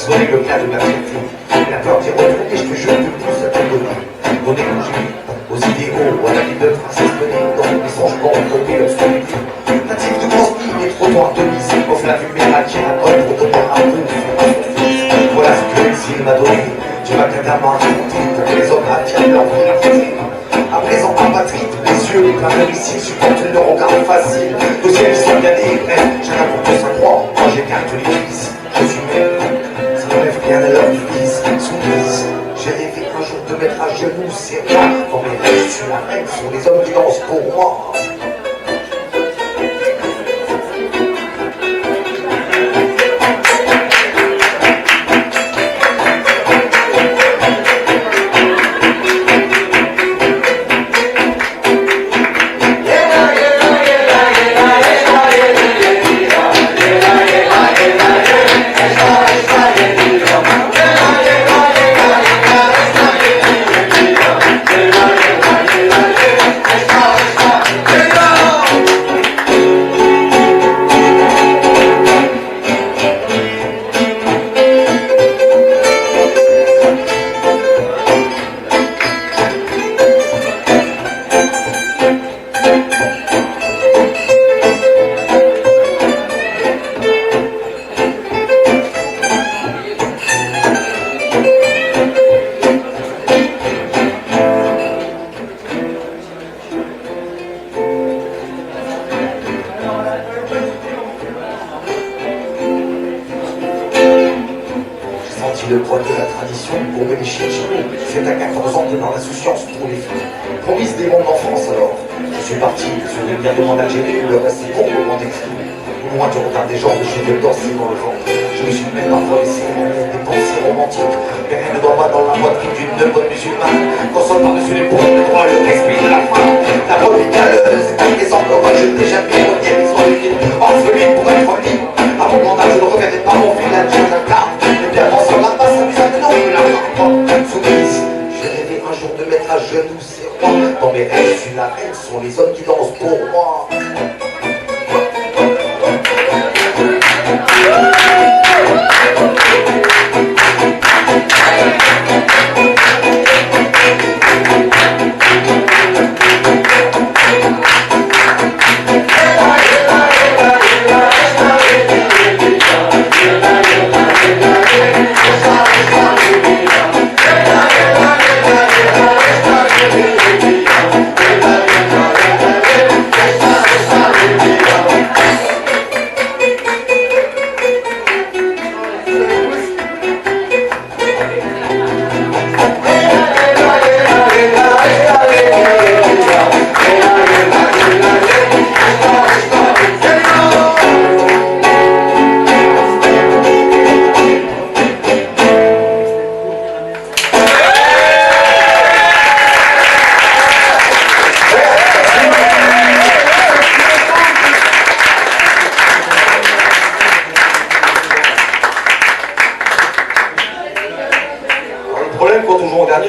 sonner le cas de ma fierté. La peur d'y retourner, je te jure, te pousse à te donner. Ton écologie, aux idéaux, à la vie de princesse menée, dans les changements, tomber l'obscurité. Natif de Grosny, les trottoirs de Nice, offre la lumière qui raconte pour donner un peu de fils. Voilà ce que l'exil m'a donné. Tu m'as qu'à ta main raconter pour que les hommes affirment leur vérité. À présent, apatride, les yeux pleins de missiles, supportent le regard facile. Nos ciels sont bien des bref, chacun pour que sa croix. Moi j'écarte les fils, je suis même, ça n'enlève rien à l'heure du vice. Soumise, j'ai rêvé un jour de mettre à genoux ces rois. Dans mes rêves, je suis la reine, ce sont les hommes qui dansent pour moi. Le poids de la tradition pour mes chichos. C'est à 14 ans que dans l'insouciance pour les filles. Promise des mondes d'enfance alors. Je suis parti sur une bien demande Algérie, le reste est bon, moment d'exclus. Loin du regard des gens, je veux danser dans le vent. Je me suis même parfois laissé des pensées romantiques. Mais rien ne dort pas dans la poitrine d'une bonne musulmane. Qu'on saute par-dessus les paumes, le droit, le respect de la faim. La brebis galeuse est un exemple, moi je n'ai jamais renié mes origines. Orpheline pour être libre. À mon grand âge, je ne reverrai pas mon village, j'ai un quart. Et bien avant sur la passe, ça nous a donné la main. Soumise, j'ai rêvé un jour de mettre à genoux ces rois. Dans mes rêves, je suis la reine, ce sont les hommes qui dansent pour moi.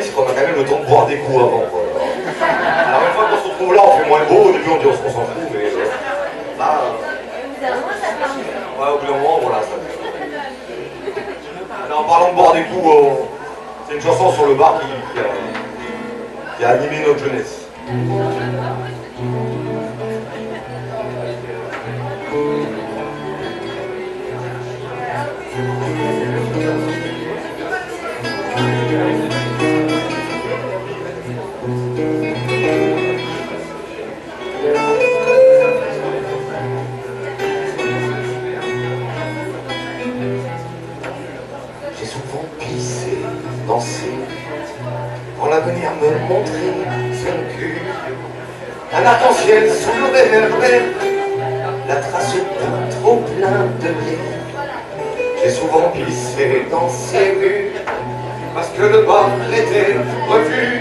C'est qu'on a quand même le temps de boire des coups avant. Alors une fois qu'on se retrouve là, on fait moins beau. Au début, on dit on s'en fout, mais là. Ouais, au bout d'un moment, voilà. Ça... Alors, en parlant de boire des coups, c'est une chanson sur le bar qui a animé notre jeunesse. J'ai souvent pissé, dansé, quand l'avenir me montrait son cul. Un arc-en-ciel sous le réverbère, la trace d'un trop plein de bière. J'ai souvent pissé dans ces rues, parce que le bar était revu.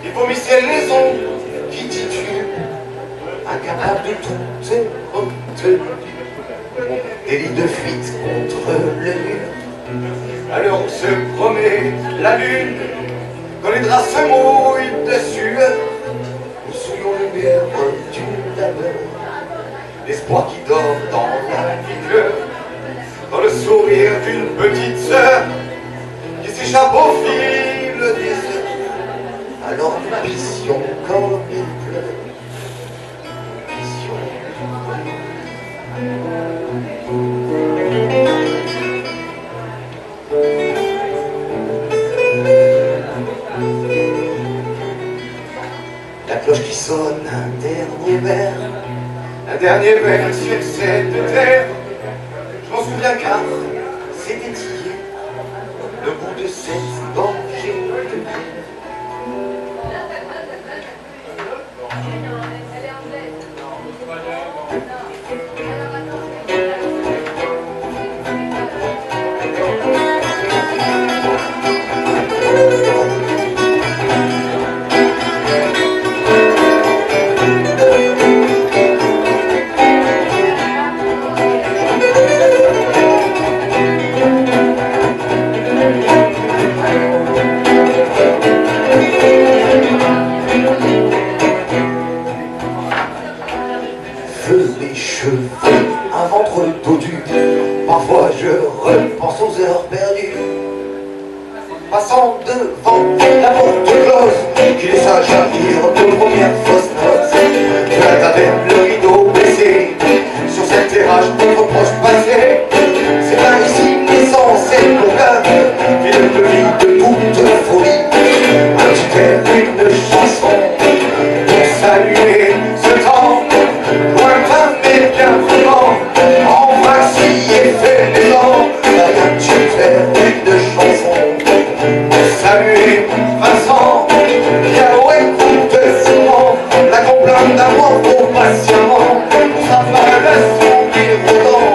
Il vomissait les ondes qui titubent, incapable de toute retenue. Délit de fuite contre le mur. Alors se promet la lune, quand les draps se mouillent de sueur. Nous souillons le mur du labeur, l'espoir qui dort dans la vigueur, dans le sourire rêve d'une petite sœur qui s'échappe au fil des heures. Alors nous pissions comme il pleut. La cloche qui sonne, un dernier verre sur cette terre. Je m'en souviens car c'était hier, le bout de cette gorgée de bière. Un ventre dodu, parfois je repense aux heures perdues. Passant devant la porte close qui laissa jaillir nos premières fausses notes. De la taverne, le rideau baissé, sur cette terrasse notre proche passé. C'est là ici naissance et mon cœur, ville de vie de toute folie. Un petit air, une chanson pour saluer ce temps lointain mais bien vivant. En vacillé fait les dents, un petit air, une chanson pour saluer Vincent, qui a écoute souvent la complainte d'amour trop patiemment. Ça va le sourire aux dents,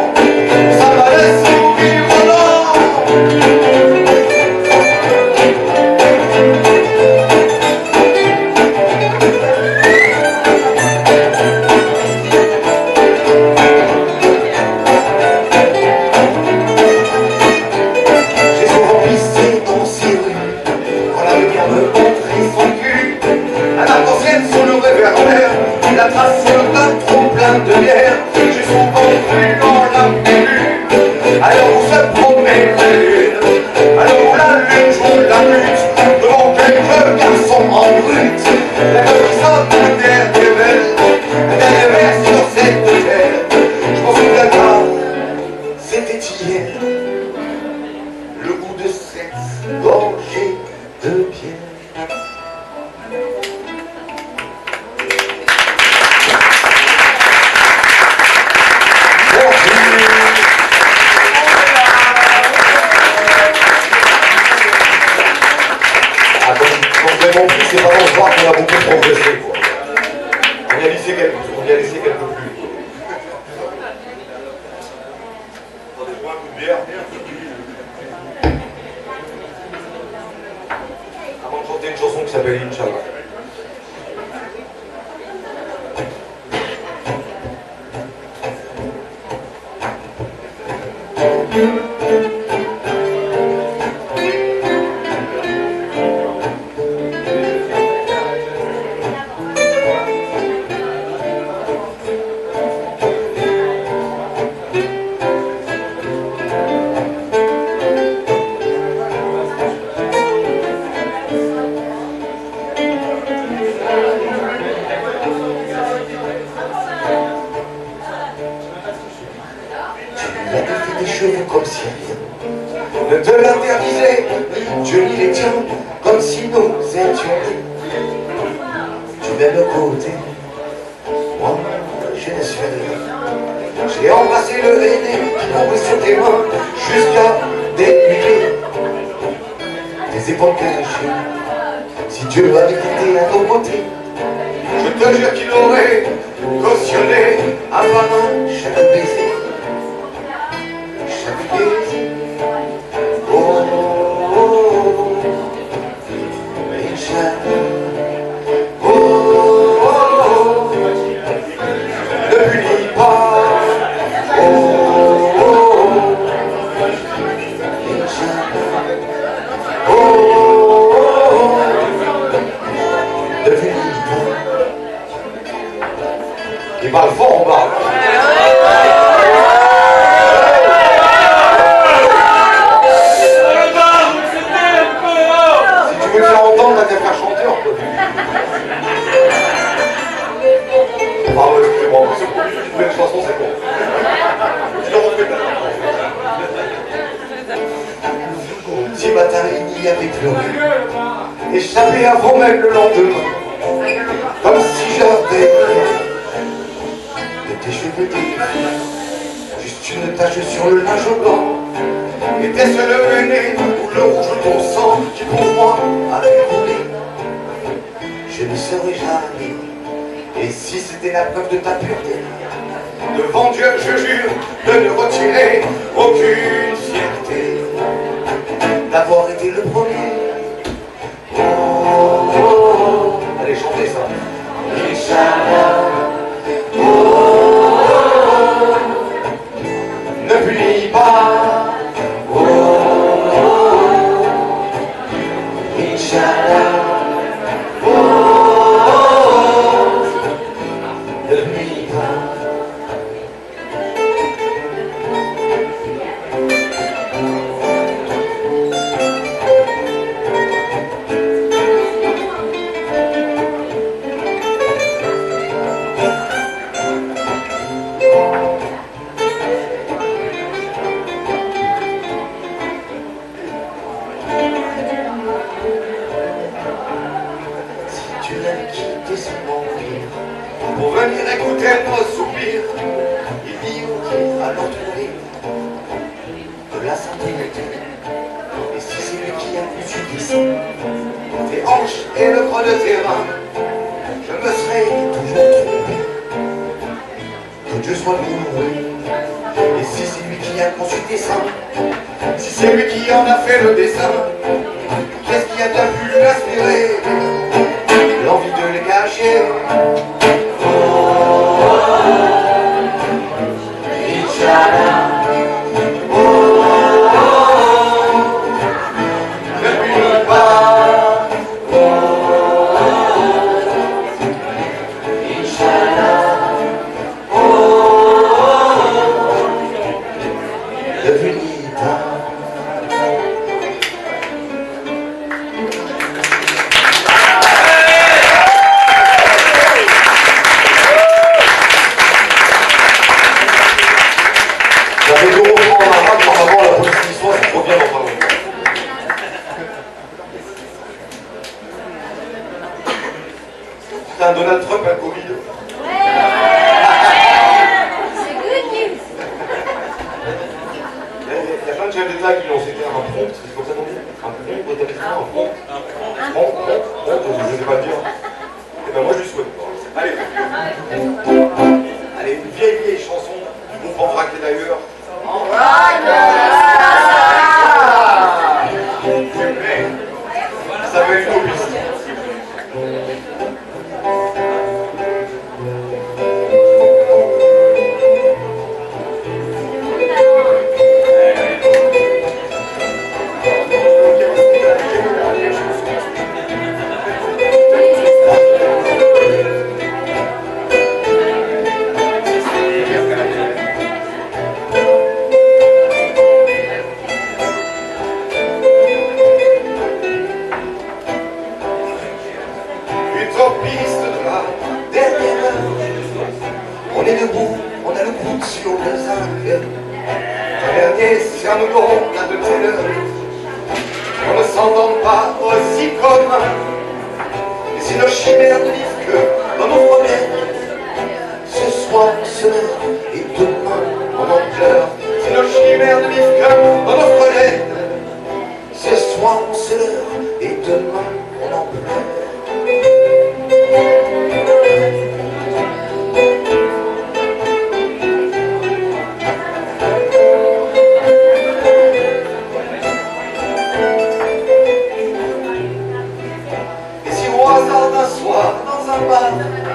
ça va le sourire aux dents. J'ai souvent pissé dans ces rues, quand la lumière me montrait son cul. Un arc-en-ciel sur le réverbère, la trace d'un trop plein de bière. J'ai souvent cru dans la lune, alors où se promène la lune, alors où la lune joue la lutte, devant quelques garçons en brut. La gueule qui sonne un dernier verre sur cette terre. Je m'en souviens car c'était hier, le goût de cette gorgée de bière. Comme compris, c'est vraiment voir qu'on a beaucoup progressé, quoi. On y a laissé quelques pluies. Attendez-moi un coup de bière. Avant de chanter une chanson qui s'appelle Inch'Allah. Des cheveux comme si rien ne te l'interdisait, ni Dieu ni les tiens, comme si nous étions du même côté. Moi, je ne suis rien. J'ai embrassé le aîné qui courait sur tes mains jusqu'à dénuler tes épaules cachées. Si Dieu avait été à nos côtés, je te jure qu'il aurait cautionné un par un chaque baiser. Oh, oh, oh, oh, oh, oh, ne punis pas. Oh, oh, oh, oh, oh, ne punis pas. Il parle fort en bas. qui avait pleuré, échappé avant même le lendemain, comme si j'avais de tes cheveux défilés, juste une tache sur le linge blanc. Était-ce le venez ou le rouge de ton sang qui pour moi avait roulé? Je ne saurais jamais. Et si c'était la preuve de ta pureté, devant Dieu je jure de ne retirer aucune fierté d'avoir été le premier. Oh, oh, oh. Allez, chantez ça. Inch'Allah. Oh, oh, oh. Ne punis pas. Oh, oh, oh. Inch'Allah. Oh, oh, oh. Ne punis pas. Tu l'as quitté sans mentir pour venir écouter nos soupirs. Il dit ok, alors trouver de la sécurité. Et si c'est lui qui a pu subir tes hanches et le creux de tes reins, je me serais toujours trompé. Que Dieu soit loué. Et si c'est lui qui a conçu tes seins, si c'est lui qui en a fait le dessin, qu'est-ce qui a bien pu lui inspirer l'envie de les cacher? Oh, oh, oh. Inch'Allah. Oh, oh, oh. Ne punis pas. Oh, oh, oh. Inch'Allah. Oh, oh, oh. Ne punis pas. J'avais deux refrains en arabe, normalement la police d'histoire, c'est trop bien d'en parler. C'est un Donald Trump à le Covid. C'est good news. Il y a plein de chefs d'État qui ont cité un prompt, c'est comme ça qu'on dit. Un prompt, établissement, un prompt. Je sais pas le dire. Et ben moi je lui souhaite. Allez. Allez, une vieille chanson du groupe Enraqué d'ailleurs. Ça s'appelle Utopiste. Utopiste de la dernière heure. On est debout, on a le coude sur le zinc. Un dernier cerneau là de telle heure. On ne s'entend pas aussi commun. Et si nos chimères ne vivent que dans nos promesses, ce soir on se meurt et demain on en pleure. Si nos chimères ne vivent que dans nos promesses, ce soir on se leurre et demain on en pleure. Et si au hasard d'un soir, dans un bar,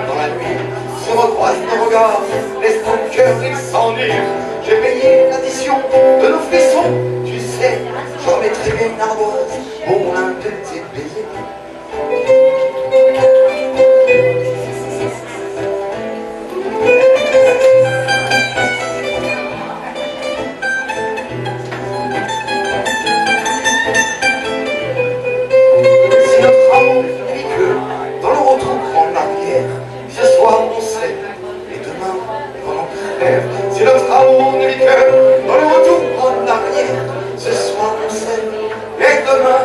dans la nuit, se recroisent nos regards, laisse ton cœur il s'ennuie. J'ai payé l'addition de nos frissons, tu sais, j'en mettrai bien une ardoise pour l'un de tes baisers. Si notre amour vit que dans le retour en arrière, ce soir on sait et demain on en crève. Si notre amour ne vit que dans le retour en arrière, ce soir on sait et demain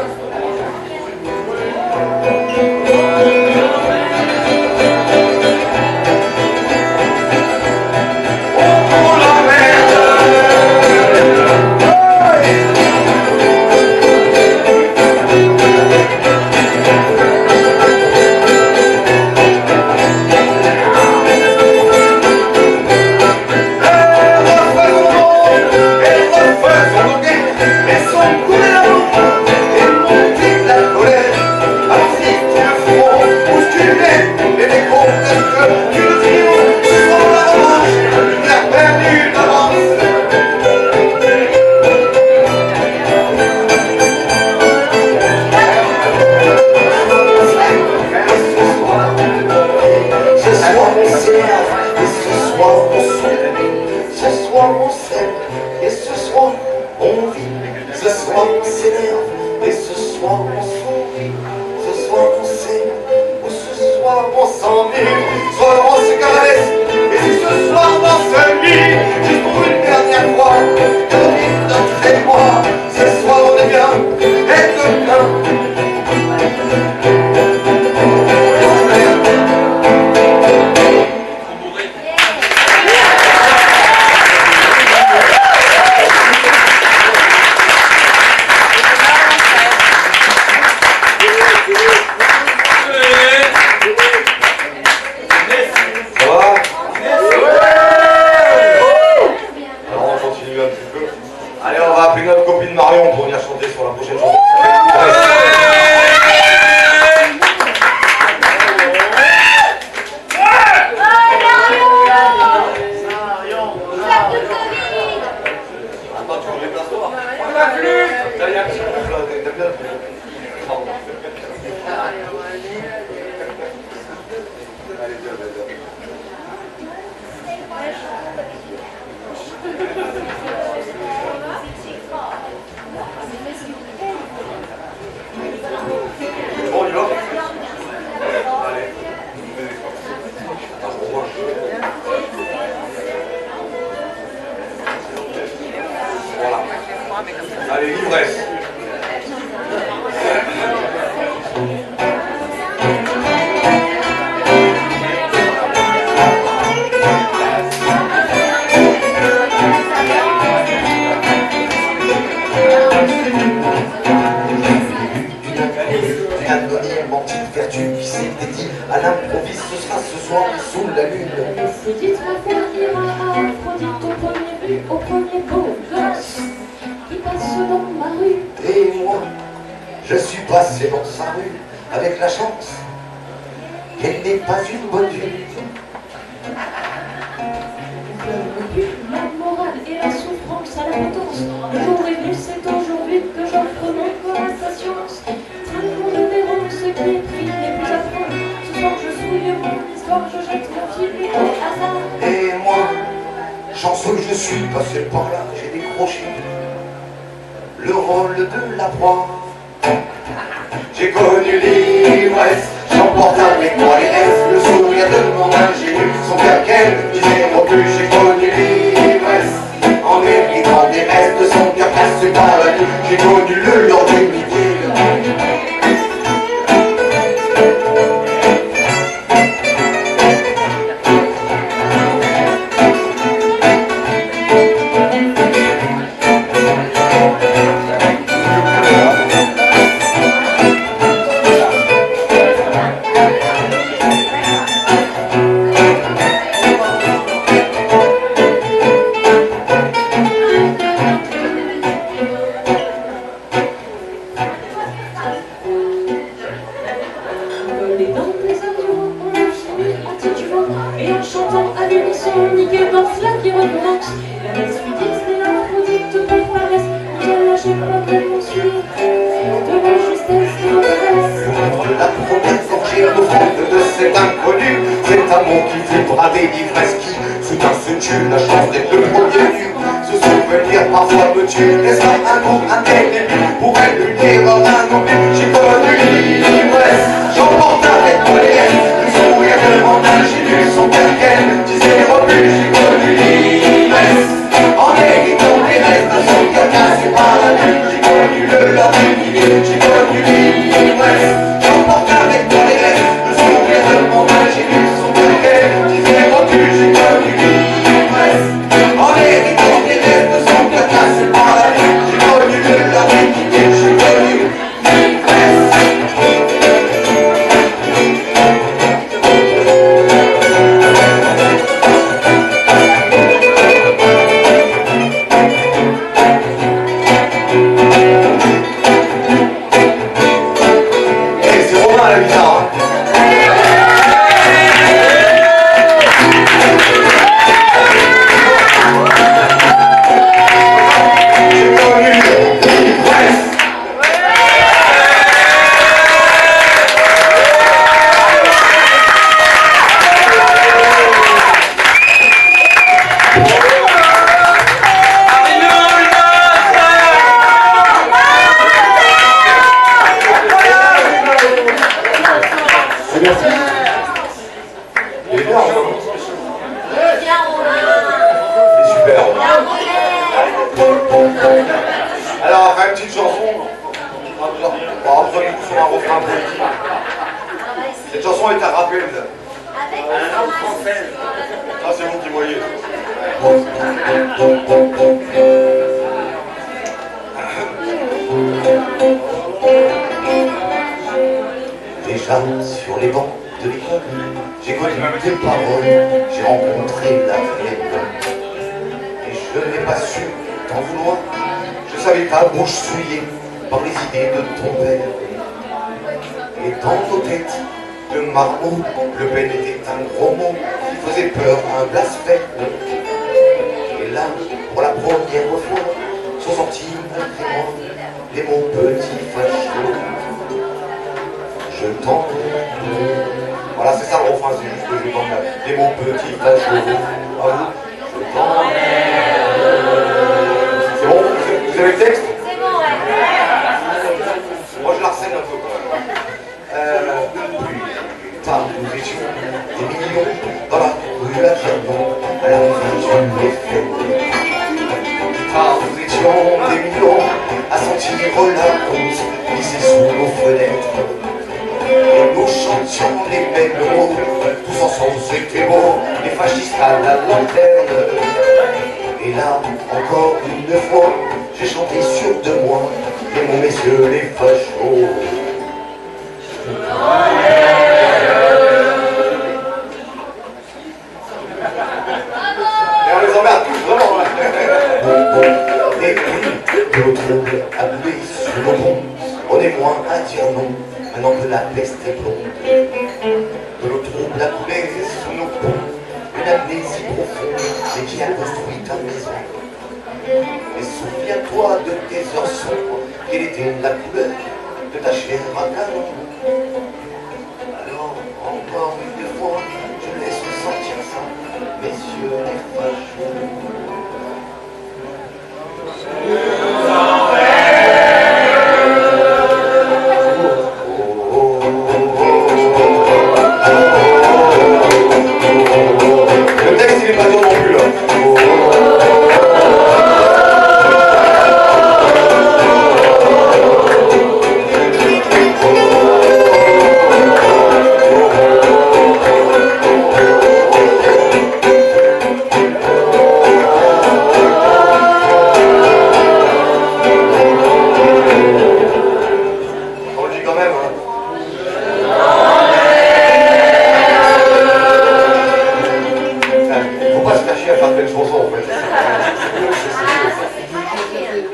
sont bloquées, elles sont coulées d'amour et montées de la colère. Alors si tu le front bousculé, les décomptes que tu le triomphes sans la revanche, il a perdu d'avance. Ce soir on s'énerve et ce soir on sourit. Ce soir on s'aime et ce soir on vit. Ce soir on s'énerve et ce soir on sourit. Ce soir on s'aime ou ce soir on s'ennuie. Soit on se caresse et si ce soir on se lit, juste pour une dernière fois, Caroline, notre et moi, ce soir on est bien et demain. Marion pour venir chanter sur la prochaine chanson. Attends, tu veux les places toi? On va plus. T'as bien. Bon, on y va. Allez. Voilà. Allez, l'ivresse. Anonymement, petite vertu qui s'était dit à l'improviste, ce sera ce soir sous la lune. Aphrodite va faire dire à Aphrodite au premier but, au premier beau gosse qui passe dans ma rue. Et moi, je suis passé dans sa rue avec la chance qu'elle n'est pas une bonne vue. La morale et la souffrance à la potence. Le jour est venu, c'est aujourd'hui que j'offre mon corps à sa science. Trinquons de Véron, ce qui est pris n'est plus à prendre. Ce soir je souille mon histoire, je jette mon fil au hasard. Et moi, chanceux que je suis passé par là, j'ai décroché le rôle de la proie. J'ai connu l'ivresse, j'emporte avec moi les restes, le sourire de mon ingénu, son cœur qu'elle disait non plus. J'ai connu l'ivresse, en méritant des restes de son cœur cassé par la nuit. J'ai connu le lord du midi. C'est inconnu, cet amour qui vibre des l'ivresse qui soudain se tue, la chance d'être le premier nu. Ce souvenir parfois me tue, n'est-ce pas un goût indélébile pour être une erreur incomplète. J'ai connu l'ivresse, j'emporte avec moi les restes, le sourire de mon ingénu, son cœur qu'elle disait refus. J'ai connu l'ivresse, en héritant des restes de son cœur cassé par la nuit. J'ai connu le lord du midi, j'ai connu l'ivresse, j'emporte avec moi les restes. Mon ingénu, son cœur qu'elle disait refus. J'ai connu l'ivresse, en héritant des restes de son cœur cassé par la nuit. J'ai connu le lord du midi, j'ai connu l'ivresse. chanson est un rappel. Avec Un homme français. Ah, c'est vous qui voyez. Déjà sur les bancs de l'école, j'ai connu tes paroles, j'ai rencontré la vraie. Et je n'ai pas su t'en vouloir, je savais ta bouche souillée par les idées de ton père. Et dans nos têtes, le marmot, le peine était un gros mot qui faisait peur à un blasphème. Et là, pour la première fois, sont sortis malgré moi les mots petits fachos. Je t'en... Voilà, c'est ça le refrain, c'est juste que je t'en... Les mots petits fachos. À vous. Je t'en... C'est bon? Vous avez le texte? C'est bon, ouais. Moi je la recèle un peu quand même. Plus tard, nous étions des millions dans la rue à Gernon, à la rue du Méfait. Plus tard, nous étions des millions à sentir la honte glisser sous nos fenêtres. Et nous chantions les mêmes mots, tous ensemble c'était beau, les fascistes à la lanterne. Et là, encore une fois, j'ai chanté sûr de moi, les mots messieurs les fachos. Et on les emmerde tous, vraiment. Et puis, l'autre a coulé sur nos ponts, on est moins à dire non, maintenant que la peste est blonde. De l'eau trouble a coulé sous nos ponts, une amnésie profonde, et qui a construit ta maison. Et souviens-toi de tes heures sombres, quelle était la couleur de ta chair à canon. Alors, encore une fois, je laisse sortir ça, messieurs les fachos. Le texte il est pas dur non plus là. On le dit quand même, hein. Faut pas se cacher à faire telle chanson en fait.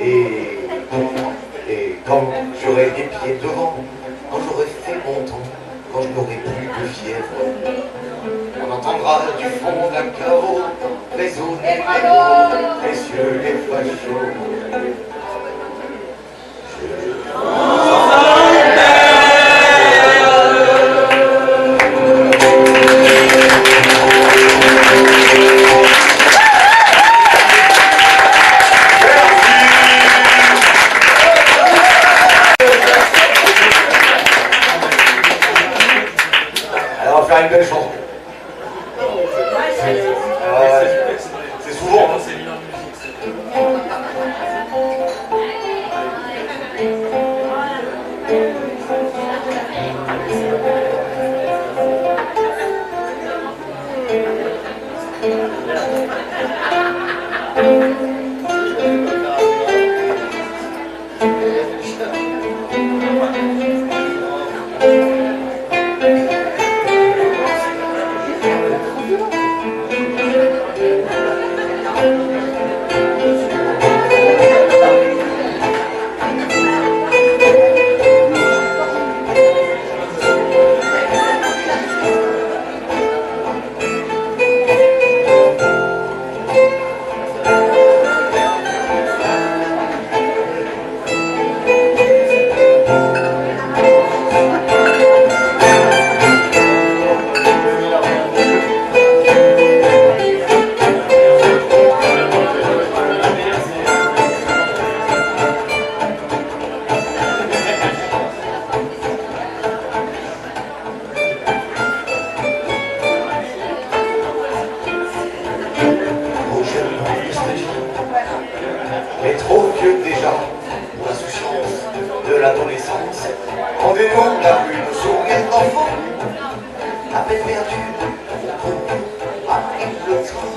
Et quand j'aurai les pieds devant, quand j'aurai fait mon temps, quand je n'aurai plus de fièvre, on entendra du fond d'un caveau résonner les mots, messieurs les fachos. Alors on va faire une belle chanson. C'est souvent. Hein. Mais trop vieux déjà pour l'insouciance de l'adolescence. Rendez-nous la rue, nos sourires d'enfants. peine perdu, arrive le train.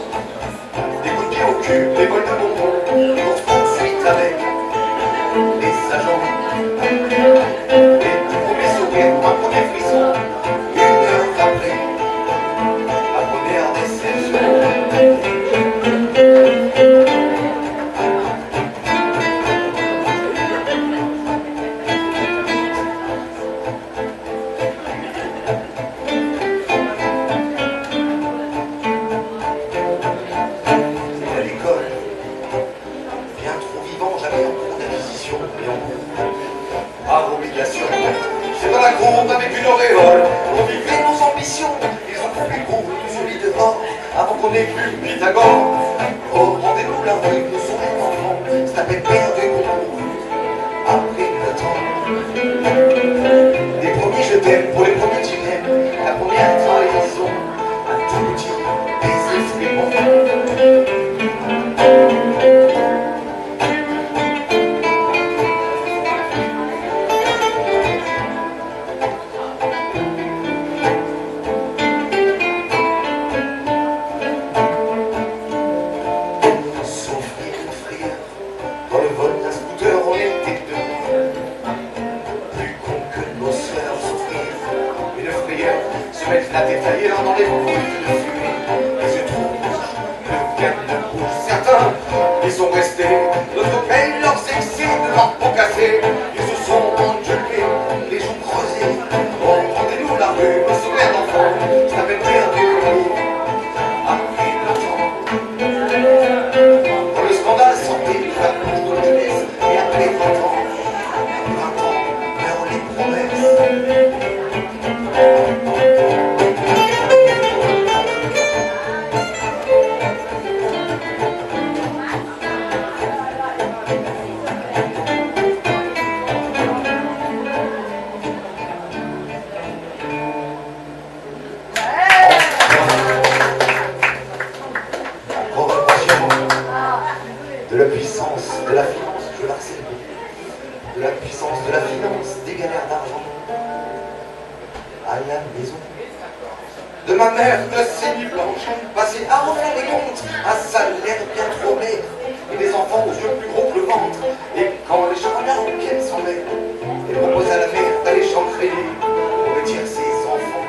Des coups de pied au cul, des vols de bonbons, on se poursuit avec les agents. Et un premier sourire, un premier frisson, 1 heure après, la première déception. C'est dans la cour avec une auréole. On vivait nos ambitions. Ils ont coupé court tout sur lit dehors avant qu'on ait vu Pythagore. Oh, rendez-nous la rue, nous sommes enfants. C'est à peine perdu qu'on après le temps. Les premiers je t'aime, pour les premiers tu m'aimes. La première trahison, un tout petit baiser fréquent. La tête ailleurs dans les boules de fumée, les yeux trop rouges, le cœur de bouge. Certains, ils sont restés, d'autres payent leurs excès de leurs peaux cassées. Ils se sont engueulés, les joues creusées. Oh, rendez-nous la rue, un sourire d'enfant, je t'avais perdu comme nous, après le temps. Quand le scandale sortait de la bouche de la jeunesse, et après 20 ans, meurent les promesses. De la puissance de la finance, je l'harcèle. De la puissance de la finance, des galères d'argent à la maison. De ma mère, de saignée blanche, passée à refaire les comptes, un salaire bien trop maigre, et des enfants aux yeux plus gros que le ventre. Et quand les championnats auxquels s'en mêlent, elle propose à la mère d'aller chancrer pour retirer ses enfants.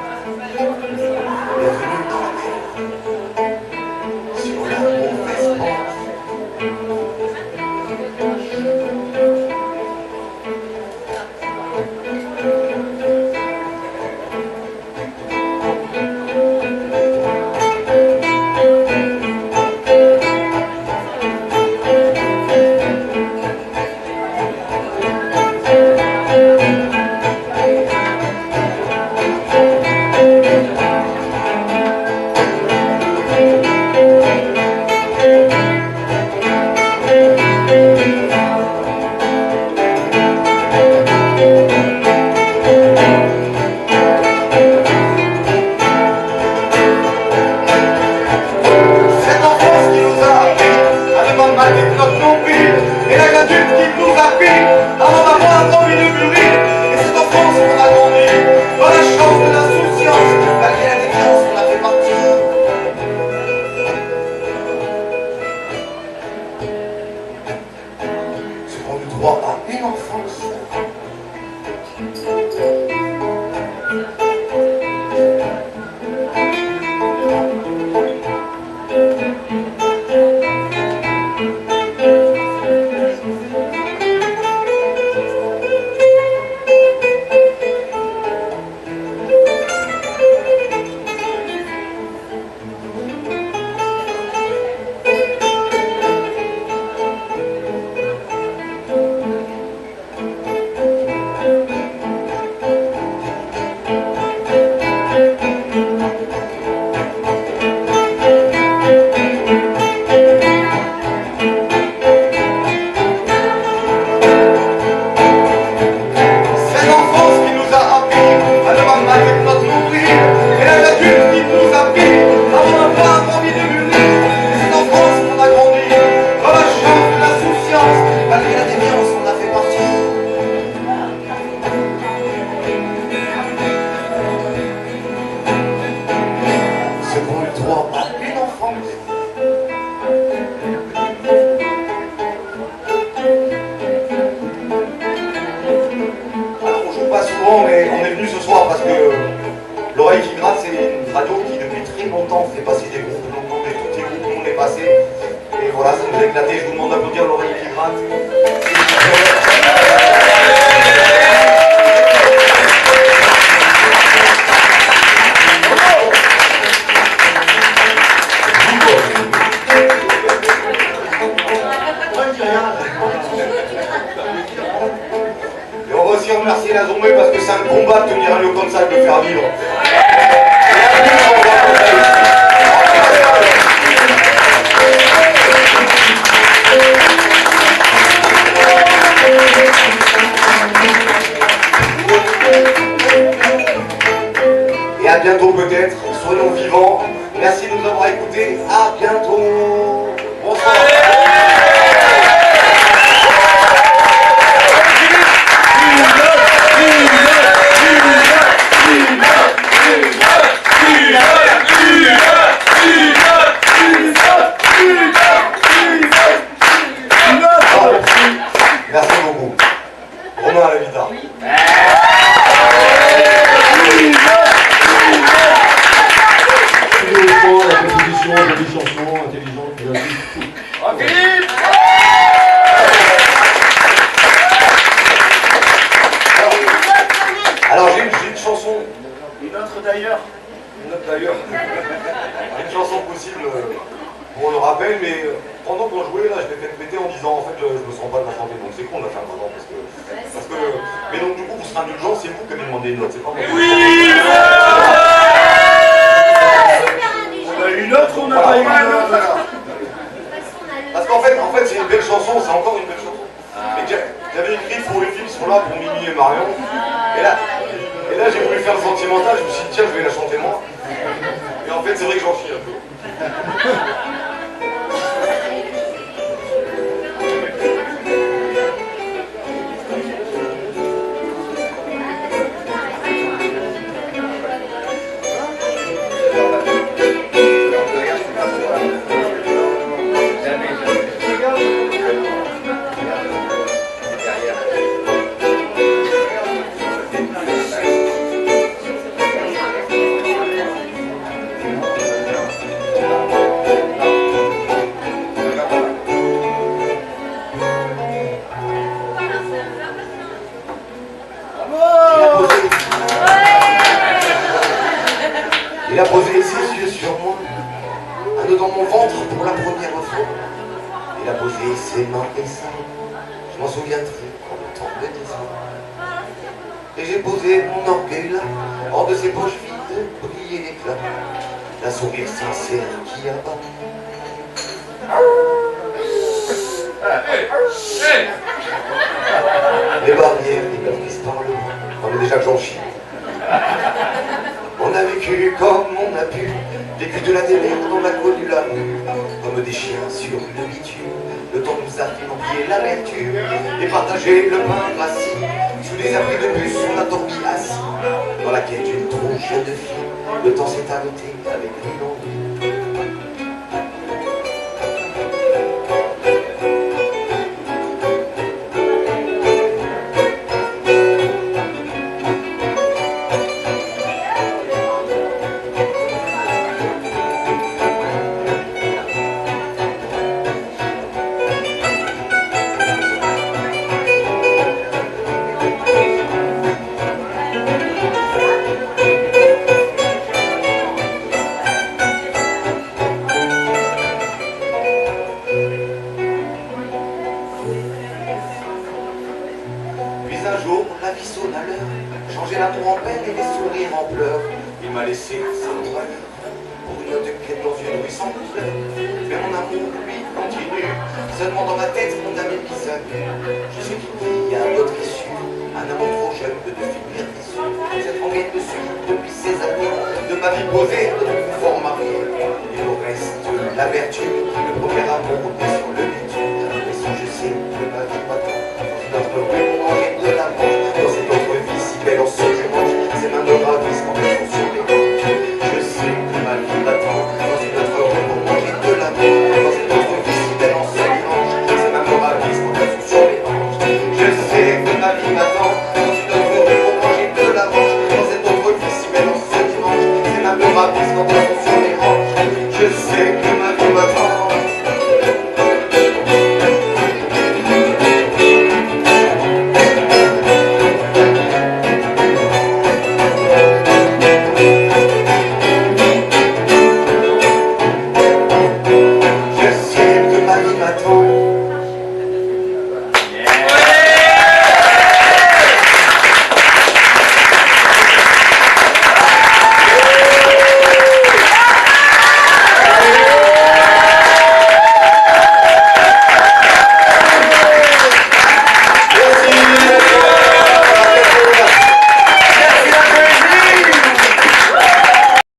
Bienvenue dans la mer, sur la mauvaise pente. remercier la Zombie parce que c'est un combat de tenir un lieu comme ça, de le faire vivre. Et à bientôt peut-être, soyons vivants. Merci de nous avoir écoutés, à bientôt. Bonsoir. Merci beaucoup. Romain à la guitare. La composition, jolie chanson, intelligente, créative. Alors j'ai une chanson. Une autre d'ailleurs. Une autre d'ailleurs. Une chanson possible pour le rappel, mais pendant qu'on jouait là, je l'ai fait péter en disant en fait je me sens pas de la chanter, donc c'est con de la faire maintenant parce que. Mais donc du coup vous serez indulgents, c'est vous qui avez demandé une note, c'est pas moi. Oui. On a une autre, on n'a pas eu une autre. Parce qu'en fait c'est une belle chanson, c'est encore une belle chanson. Et j'avais écrit pour les filles qui sont là, pour Mimi et Marion. Et là j'ai voulu faire le sentimental, je me suis dit tiens je vais la chanter moi. Et en fait c'est vrai que j'en chie un peu. Il a posé ses yeux sur moi, un nœud dans mon ventre pour la première fois. Il a posé ses mains et ça, je m'en souviendrai quand le temps me descend. Et j'ai posé mon orgueil là, hors de ses poches vides, briller l'éclat, d'un sourire sincère qui abat. Les barrières, les caprices par le bras, on est déjà que j'en chie. On a vécu comme on a pu, vécu de la démerde, on a connu l'amour, comme des chiens sur le bitume. Le temps nous a fait oublier l'amertume et partager le pain rassis. Sous les abris de bus, on a dormi assis, dans la quête d'une trop jeune fille. Le temps s'est arrêté avec lui. L'amour en peine et les sourires en pleurs. Il m'a laissé sans douleur pour une autre quête dans une rue sans couleur. Mais mon amour, lui, continue. Seulement dans ma tête, mon ami qui s'amuse. Je sais qu'il y a d'autres issues. Un amour trop jeune que de finir déçu. Cette rengaine me suit depuis ces années. De ma vie posée, de mon confort marié. Il me reste l'amertume, le premier